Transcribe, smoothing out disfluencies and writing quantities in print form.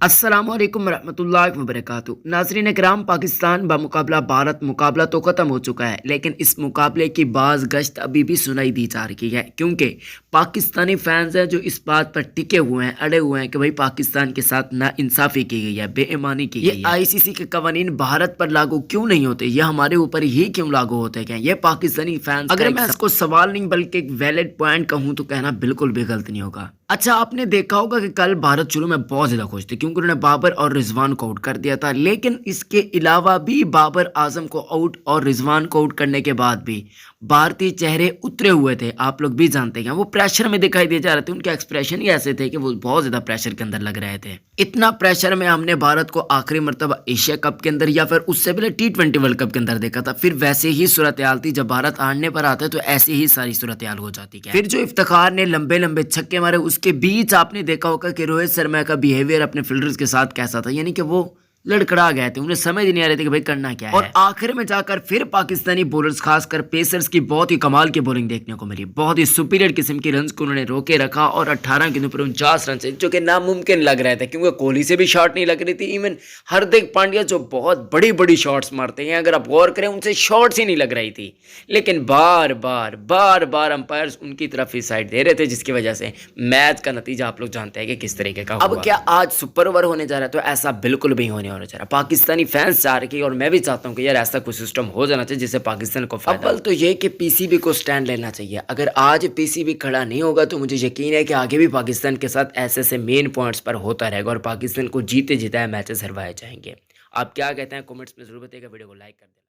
अस्सलामुअलैकुम रहमतुल्लाहि वबरकातुहू। नाज़रीन कराम, पाकिस्तान बमुकाबला भारत मुकाबला तो ख़त्म हो चुका है, लेकिन इस मुकाबले की बाज़ गश्त अभी भी सुनाई दी जा रही है, क्योंकि पाकिस्तानी फैंस हैं जो इस बात पर टिके हुए हैं, अड़े हुए हैं कि भाई पाकिस्तान के साथ नाइंसाफ़ी की गई है, बेईमानी की गई है। आईसीसी के कवानीन भारत पर लागू क्यों नहीं होते, ये हमारे ऊपर ही क्यों लागू होते हैं? ये पाकिस्तानी फैंस, अगर मैं इसको सवाल नहीं बल्कि एक वैलिड पॉइंट कहूँ तो कहना बिल्कुल भी गलत नहीं होगा। अच्छा, आपने देखा होगा कि कल भारत शुरू में बहुत ज़्यादा खुश थे क्योंकि उन्होंने बाबर और रिजवान को आउट कर दिया था, लेकिन इसके अलावा भी बाबर आजम को आउट और रिजवान को आउट करने के बाद भी भारतीय चेहरे उतरे हुए थे। आप लोग भी जानते हैं वो प्रेशर में दिखाई दे जा रहे थे, उनके एक्सप्रेशन ही ऐसे थे कि वो बहुत ज़्यादा प्रेशर के अंदर लग रहे थे। इतना प्रेशर में हमने भारत को आखिरी मरतबा एशिया कप के अंदर या फिर उससे पहले T20 वर्ल्ड कप के अंदर देखा था। फिर वैसे ही सूरत हाल थी, जब भारत हारने पर आता है तो ऐसी ही सारी सूरत हाल हो जाती है। फिर जो इफ्तिखार ने लंबे लंबे छक्के मारे, उसके बीच आपने देखा होगा कि रोहित शर्मा का बिहेवियर अपने फील्डर्स के साथ कैसा था, यानी कि वो लड़खड़ा गए थे, उन्हें समझ नहीं आ रहे थे कि भाई करना क्या है। और आखिर में जाकर फिर पाकिस्तानी बॉलर्स खासकर पेसर्स की बहुत ही कमाल की बॉलिंग देखने को मिली। बहुत ही सुपीरियर किस्म की रन्स को उन्होंने रोके रखा और 18 के ऊपर 49 रन से, जो कि नामुमकिन लग रहे थे क्योंकि कोहली से भी शॉट नहीं लग रही थी। इवन हार्दिक पांड्या जो बहुत बड़ी बड़ी शॉट्स मारते हैं, अगर आप गौर करें उनसे शॉट्स ही नहीं लग रही थी, लेकिन बार बार अंपायर्स उनकी तरफ ही साइड दे रहे थे, जिसकी वजह से मैच का नतीजा आप लोग जानते हैं कि किस तरीके का हुआ। अब क्या आज सुपर ओवर होने जा रहा है? तो ऐसा बिल्कुल भी होने जा रहा। पाकिस्तानी फैंस चाह रहे, और मैं भी चाहता हूं कि यार ऐसा कोई सिस्टम हो जाना चाहिए जिससे पाकिस्तान को फायदा। अव्वल तो ये कि पीसीबी को स्टैंड लेना चाहिए। अगर आज पीसीबी खड़ा नहीं होगा तो मुझे यकीन है कि आगे भी पाकिस्तान के साथ ऐसे ऐसे मेन पॉइंट्स पर होता रहेगा और पाकिस्तान को जीते जिताए मैचेस हरवाए जाएंगे। आप क्या कहते हैं? कमेंट्स में जरूर बताइएगा। वीडियो को लाइक कर दें।